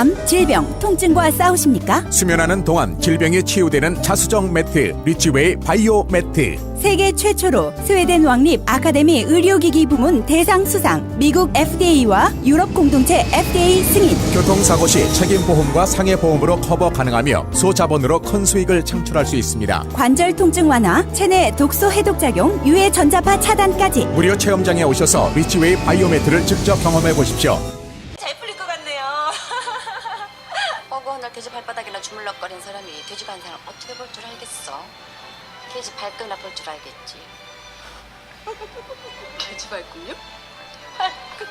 암, 질병, 통증과 싸우십니까? 수면하는 동안 질병이 치유되는 자수정 매트 리치웨이 바이오 매트. 세계 최초로 스웨덴 왕립 아카데미 의료기기 부문 대상 수상, 미국 FDA와 유럽 공동체 FDA 승인. 교통사고 시 책임보험과 상해보험으로 커버 가능하며 소자본으로 큰 수익을 창출할 수 있습니다. 관절 통증 완화, 체내 독소 해독 작용, 유해 전자파 차단까지. 무료 체험장에 오셔서 리치웨이 바이오 매트를 직접 경험해 보십시오. 잘 풀릴 것 같네요. 날 돼지 발바닥이나 주물럭거린 사람이 돼지 반상을 어떻게 볼 줄 알겠어? 돼지 발끈이나 볼 줄 알겠지. 돼지 발끈요? 발끈.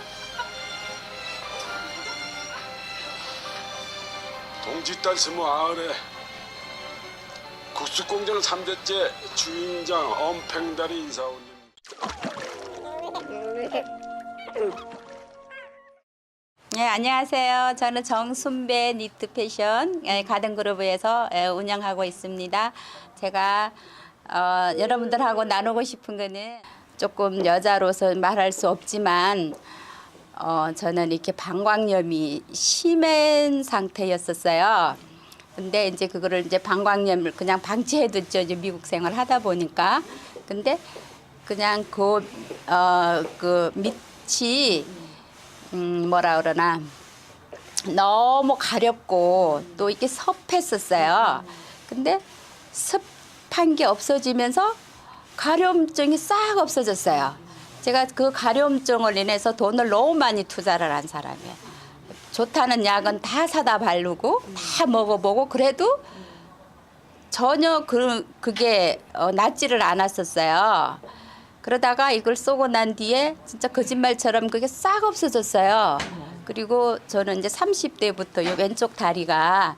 동지딸 29에 국수공장 3대째 주인장 엄팽다리 인사 올립니다. 네, 안녕하세요. 저는 정순배 니트 패션 가든그루브에서 운영하고 있습니다. 제가 여러분들하고 나누고 싶은 거는 조금 여자로서 말할 수 없지만 저는 이렇게 방광염이 심한 상태였었어요. 근데 이제 그거를 이제 방광염을 그냥 방치해뒀죠. 이제 미국 생활 하다 보니까. 근데 그냥 그 밑이 뭐라 그러나 너무 가렵고 또 이렇게 섭했었어요. 근데 습한 게 없어지면서 가려움증이 싹 없어졌어요. 제가 그 가려움증을 인해서 돈을 너무 많이 투자를 한 사람이에요. 좋다는 약은 다 사다 바르고 다 먹어보고 그래도 전혀 그게 낫지를 않았었어요. 그러다가 이걸 쏘고 난 뒤에 진짜 거짓말처럼 그게 싹 없어졌어요. 그리고 저는 이제 30대부터 이 왼쪽 다리가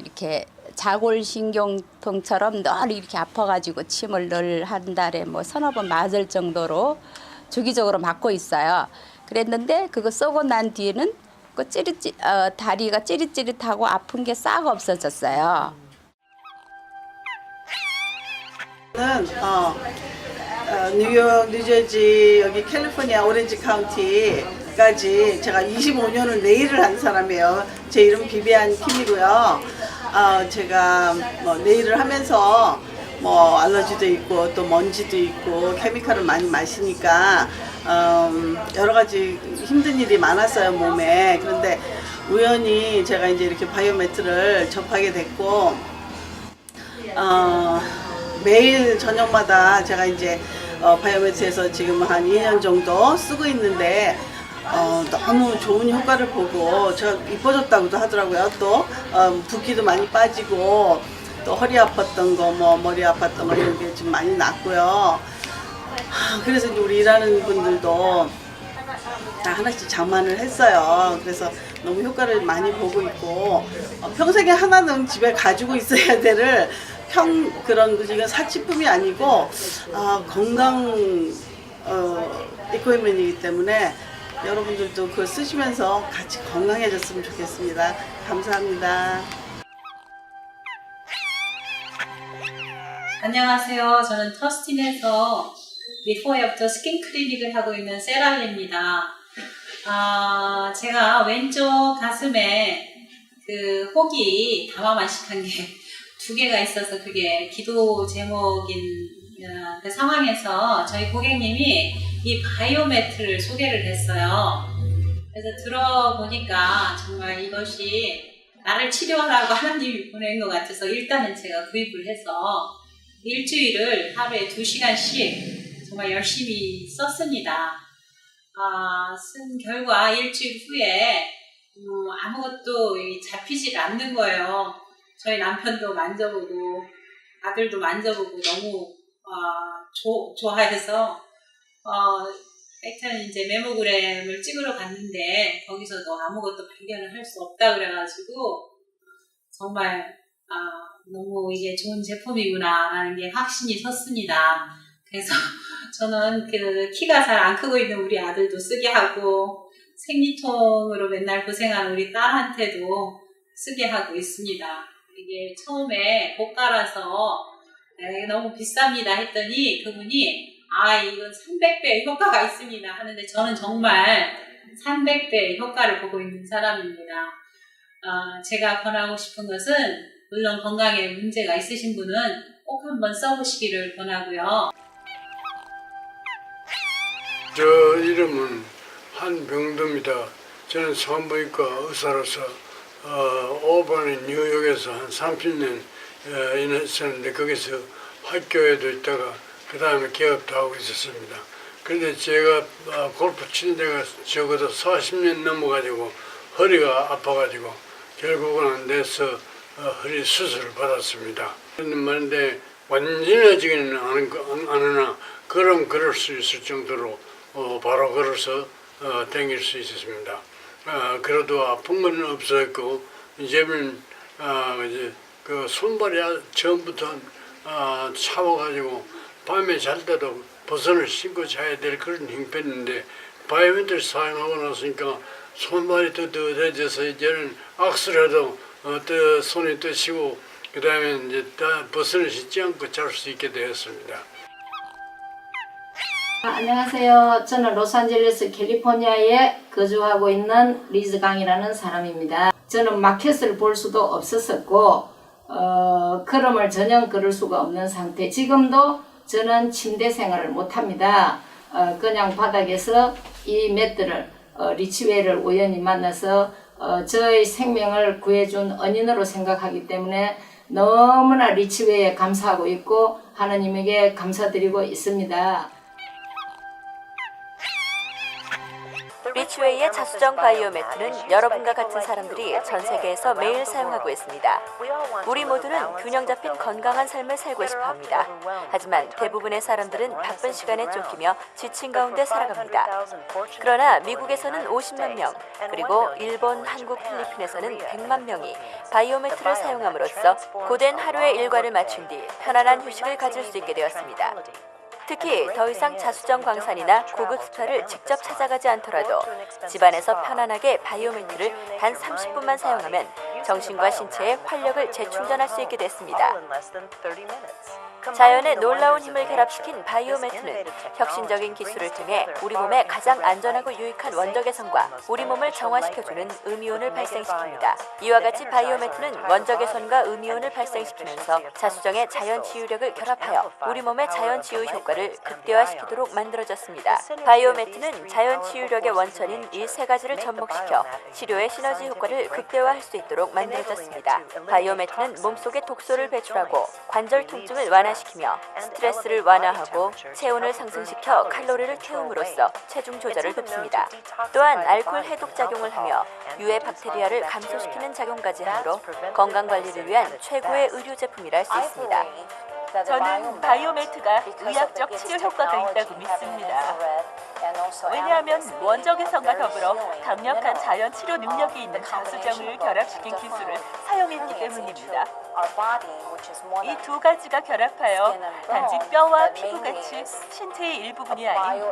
이렇게 자골신경통처럼 늘 이렇게 아파가지고 침을 늘 한 달에 뭐 서너 번 맞을 정도로 주기적으로 맞고 있어요. 그랬는데 그거 쏘고 난 뒤에는 그 다리가 찌릿찌릿하고 아픈 게 싹 없어졌어요. 뉴욕, 뉴저지, 여기 캘리포니아 오렌지 카운티까지 제가 25년을 네일을 한 사람이에요. 제 이름 비비안 킴이고요. 제가 뭐 네일을 하면서 뭐 알러지도 있고 또 먼지도 있고 케미칼을 많이 마시니까 여러 가지 힘든 일이 많았어요, 몸에. 그런데 우연히 제가 이제 이렇게 바이오매트를 접하게 됐고 매일 저녁마다 제가 이제 바이오매트에서 지금 한 2년 정도 쓰고 있는데 너무 좋은 효과를 보고 제가 이뻐졌다고도 하더라고요. 또 붓기도 많이 빠지고 또 허리 아팠던 거, 뭐 머리 아팠던 거 이런 게 좀 많이 낫고요. 그래서 이제 우리 일하는 분들도 다 하나씩 장만을 했어요. 그래서 너무 효과를 많이 보고 있고 평생에 하나는 집에 가지고 있어야 되를 그런 이건 사치품이 아니고 건강 이코이면이기 때문에 여러분들도 그걸 쓰시면서 같이 건강해졌으면 좋겠습니다. 감사합니다. 안녕하세요. 저는 터스틴에서 비포 애프터 스킨 클리닉을 하고 있는 세라입니다. 제가 왼쪽 가슴에 그 혹이 다마만식한 게 2개가 있어서 그게 기도 제목인 그 상황에서 저희 고객님이 이 바이오매트를 소개를 했어요. 그래서 들어보니까 정말 이것이 나를 치료하라고 하나님이 보낸 것 같아서 일단은 제가 구입을 해서 일주일을 하루에 2시간씩 정말 열심히 썼습니다. 쓴 결과 일주일 후에 아무것도 잡히질 않는 거예요. 저희 남편도 만져보고 아들도 만져보고 너무 좋아해서 일단 이제 메모그램을 찍으러 갔는데 거기서도 아무것도 발견을 할 수 없다 그래가지고 정말 너무 이게 좋은 제품이구나 라는 게 확신이 섰습니다. 그래서 저는 그 키가 잘 안 크고 있는 우리 아들도 쓰게 하고 생리통으로 맨날 고생하는 우리 딸한테도 쓰게 하고 있습니다. 이게 처음에 고가라서 너무 비쌉니다 했더니 그분이 이건 300배 효과가 있습니다 하는데 저는 정말 300배 효과를 보고 있는 사람입니다. 제가 권하고 싶은 것은 물론 건강에 문제가 있으신 분은 꼭 한번 써보시기를 권하고요. 저 이름은 한병도입니다. 저는 산부인과 의사로서 오버는 뉴욕에서 한 30년 있었는데 거기서 학교에도 있다가 그 다음에 개업도 하고 있었습니다. 그런데 제가 골프 친 데가 적어도 40년 넘어가지고 허리가 아파가지고 결국은 내서 허리 수술을 받았습니다. 그런 말인데 완전해지기는 않으나 그럴 수 있을 정도로 바로 걸어서 다닐 수 있었습니다. 그래도 아픈 건 없었고 이제는 이제 그 손발이 처음부터 차워가지고 밤에 잘 때도 버선을 신고 자야 될 그런 형편인데 바이오메트를 사용하고 나서니까 손발이 뜨뜻해져서 이제는 악수라도 손이 뜨시고 그 다음에 이제 다 버선을 신지 않고 잘 수 있게 되었습니다. 안녕하세요. 저는 로스앤젤레스 캘리포니아에 거주하고 있는 리즈 강이라는 사람입니다. 저는 마켓을 볼 수도 없었었고 걸음을 전혀 걸을 수가 없는 상태. 지금도 저는 침대 생활을 못합니다. 그냥 바닥에서 이 맷들을 리치웨이를 우연히 만나서 저의 생명을 구해준恩인으로 생각하기 때문에 너무나 리치웨이에 감사하고 있고 하나님에게 감사드리고 있습니다. 리치웨이의 자수정 바이오매트는 여러분과 같은 사람들이 전 세계에서 매일 사용하고 있습니다. 우리 모두는 균형 잡힌 건강한 삶을 살고 싶어 합니다. 하지만 대부분의 사람들은 바쁜 시간에 쫓기며 지친 가운데 살아갑니다. 그러나 미국에서는 50만 명, 그리고 일본, 한국, 필리핀에서는 100만 명이 바이오매트를 사용함으로써 고된 하루의 일과를 마친 뒤 편안한 휴식을 가질 수 있게 되었습니다. 특히 더 이상 자수정 광산이나 고급 스파를 직접 찾아가지 않더라도 집안에서 편안하게 바이오매트를 단 30분만 사용하면 정신과 신체에 활력을 재충전할 수 있게 됐습니다. 자연의 놀라운 힘을 결합시킨 바이오매트는 혁신적인 기술을 통해 우리 몸에 가장 안전하고 유익한 원적외선과 우리 몸을 정화시켜주는 음이온을 발생시킵니다. 이와 같이 바이오매트는 원적외선과 음이온을 발생시키면서 자수정의 자연 치유력을 결합하여 우리 몸의 자연 치유 효과를 극대화시키도록 만들어졌습니다. 바이오매트는 자연 치유력의 원천인 이 세 가지를 접목시켜 치료의 시너지 효과를 극대화할 수 있도록 만들어졌습니다. 바이오매트는 몸속에 독소를 배출하고 관절 통증을 완화시키며 스트레스를 완화하고 체온을 상승시켜 칼로리를 태움으로써 체중 조절을 돕습니다. 또한 알코올 해독 작용을 하며 유해 박테리아를 감소시키는 작용까지 하므로 건강관리를 위한 최고의 의료 제품이라 할 수 있습니다. 저는 바이오매트가 의학적 치료 효과가 있다고 믿습니다. 왜냐하면 원적외선과 더불어 강력한 자연 치료 능력이 있는 자수정을 결합시킨 기술을 사용했기 때문입니다. 이 두 가지가 결합하여 단지 뼈와 피부같이 신체의 일부분이 아닌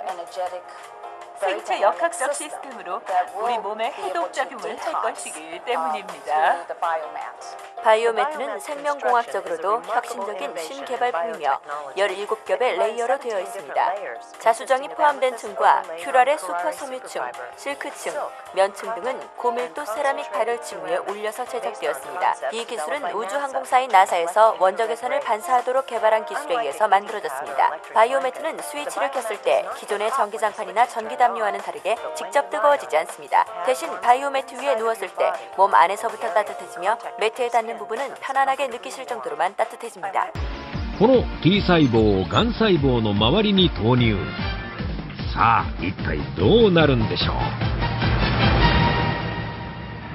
생체 역학적 시스템으로 우리 몸에 해독 작용을 할 것이기 때문입니다. 바이오매트는 생명공학적으로도 혁신적인 신개발품이며 17겹의 레이어로 되어 있습니다. 자수정이 포함된 층과 퓨랄의 슈퍼 섬유층, 실크층, 면층 등은 고밀도 세라믹 발열층 위에 올려서 제작되었습니다. 이 기술은 우주항공사인 나사에서 원적외선을 반사하도록 개발한 기술에 의해서 만들어졌습니다. 바이오매트는 스위치를 켰을 때 기존의 전기장판이나 전기담요와는 다르게 직접 뜨거워지지 않습니다. 대신 바이오매트 위에 누웠을 때 몸 안에서부터 따뜻해지며 매트에 닿는 부분은 편안하게 느끼실 정도로만 따뜻해집니다. この T 細胞をがん細胞の周りに投入。さあ、一体どうなるんでしょう。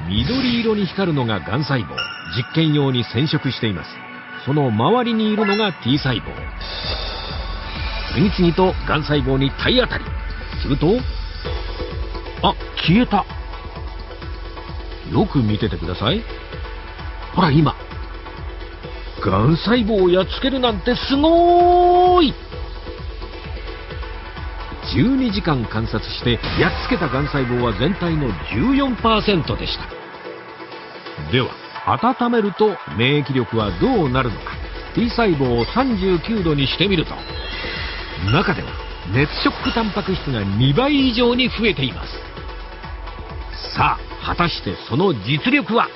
緑色に光るのががん細胞。実験用に染色しています。その周りにいるのが T 細胞。次々とがん細胞に体当たり。すると、あ、消えた。よく見ててください。ほら今、がん細胞をやっつけるなんてすごーい。12時間観察してやっつけたがん細胞は全体の 14% でした。では温めると免疫力はどうなるのか。 T 細胞を39度にしてみると、中では熱ショックタンパク質が2倍以上に増えています。さあ果たしてその実力は。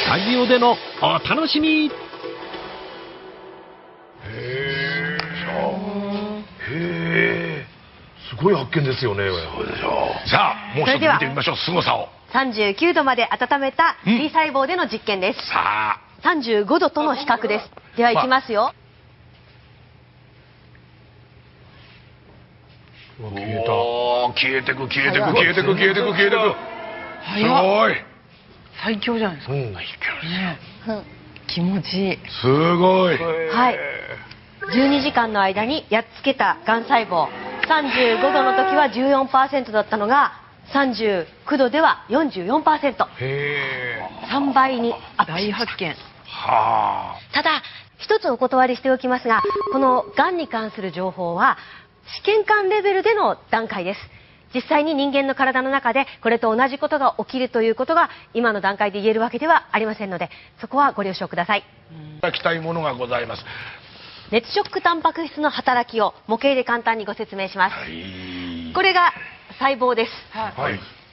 スタジオでのお楽しみ。すごい発見ですよね。そうでしょう。さあ、もう一つ見てみましょう、凄さを。39度まで温めた T 細胞での実験です。さあ、35度との比較です。では、いきますよ。消えた。消えてく、消えてく、消えてく、消えてく、消えてく。すごい。最強じゃないですか。気持ちいい。すごい。はい。12時間の間にやっつけたがん細胞。35度の時は 14% だったのが、39度では 44%。3倍にアップしました。大発見。ただ、一つお断りしておきますが、このがんに関する情報は、試験管レベルでの段階です。実際に人間の体の中でこれと同じことが起きるということが今の段階で言えるわけではありませんので、そこはご了承ください。いただきたいものがございます。熱ショックタンパク質の働きを模型で簡単にご説明します。これが細胞です。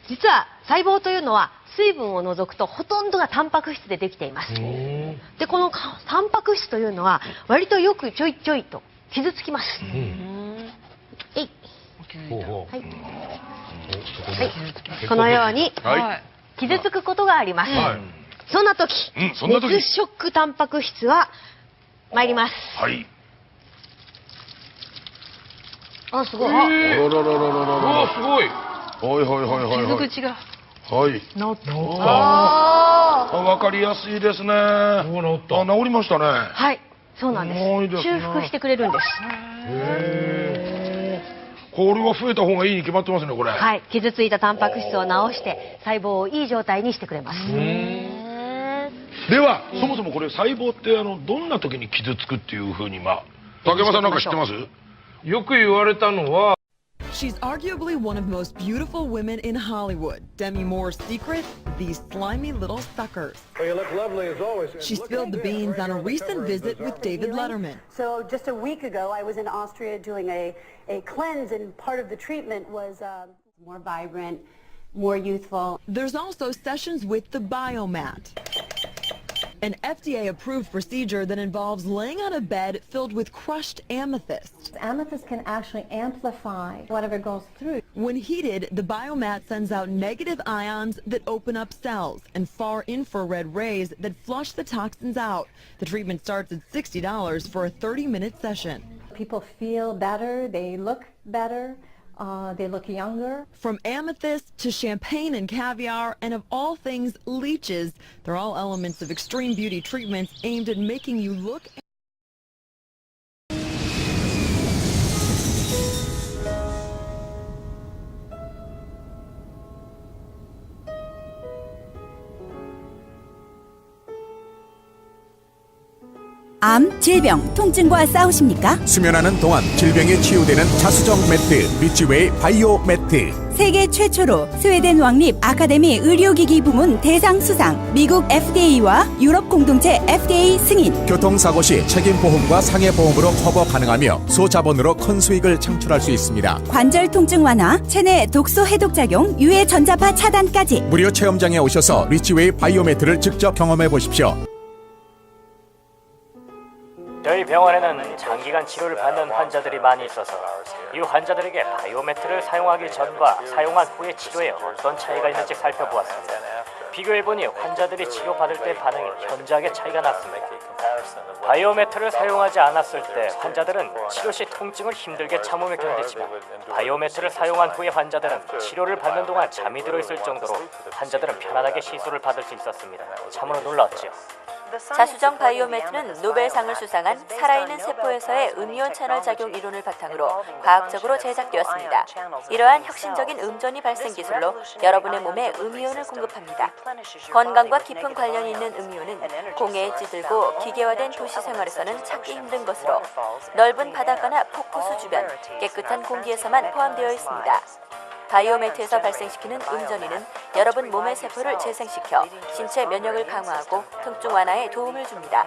実は細胞というのは水分を除くとほとんどがタンパク質でできています。で、このタンパク質というのは割とよくちょいちょいと傷つきます。このように傷つくことがあります。そんな時、熱ショックタンパク質は参ります。あ、すごい。あらららららら。すごい。はいはいはいはい。傷口が。はい。治った。わかりやすいですね。治った。治りましたね。はい、そうなんです。修復してくれるんです。これは増えた方がいいに決まってますね、これ。はい、傷ついたタンパク質を治して細胞をいい状態にしてくれます。では、そもそもこれ細胞ってどんな時に傷つくっていうふうに竹山さんなんか知ってます？よく言われたのは。 She's arguably one of the most beautiful women in Hollywood. Demi Moore's secret? These slimy little suckers. Well, you look lovely as always. She spilled the beans on a recent visit with David Letterman. So just a week ago, I was in Austria doing a cleanse, and part of the treatment was more vibrant, more youthful. There's also sessions with the Biomat, an FDA-approved procedure that involves laying on a bed filled with crushed amethyst. Amethyst can actually amplify whatever goes through. When heated, the Biomat sends out negative ions that open up cells and far infrared rays that flush the toxins out. The treatment starts at $60 for a 30-minute session. People feel better, they look better. They look younger. From amethyst to champagne and caviar, and of all things, leeches. They're all elements of extreme beauty treatments aimed at making you look. 암, 질병, 통증과 싸우십니까? 수면하는 동안 질병에 치유되는 자수정 매트 리치웨이 바이오 매트. 세계 최초로 스웨덴 왕립 아카데미 의료기기 부문 대상 수상, 미국 FDA와 유럽 공동체 FDA 승인. 교통사고 시 책임보험과 상해보험으로 커버 가능하며 소자본으로 큰 수익을 창출할 수 있습니다. 관절 통증 완화, 체내 독소 해독 작용, 유해 전자파 차단까지. 무료 체험장에 오셔서 리치웨이 바이오 매트를 직접 경험해 보십시오. 저희 병원에는 장기간 치료를 받는 환자들이 많이 있어서 이 환자들에게 바이오매트를 사용하기 전과 사용한 후의 치료에 어떤 차이가 있는지 살펴보았습니다. 비교해보니 환자들이 치료받을 때 반응이 현저하게 차이가 났습니다. 바이오매트를 사용하지 않았을 때 환자들은 치료 시 통증을 힘들게 참으며 견디지만 바이오매트를 사용한 후에 환자들은 치료를 받는 동안 잠이 들어있을 정도로 환자들은 편안하게 시술을 받을 수 있었습니다. 참으로 놀랐죠. 자수정 바이오매트는 노벨상을 수상한 살아있는 세포에서의 음이온 채널 작용 이론을 바탕으로 과학적으로 제작되었습니다. 이러한 혁신적인 음전이 발생 기술로 여러분의 몸에 음이온을 공급합니다. 건강과 깊은 관련이 있는 음이온은 공해에 찌들고 기계화된 도시 생활에서는 찾기 힘든 것으로 넓은 바닷가나 폭포수 주변, 깨끗한 공기에서만 포함되어 있습니다. 바이오매트에서 발생시키는 음전이는 여러분 몸의 세포를 재생시켜 신체 면역을 강화하고 통증 완화에 도움을 줍니다.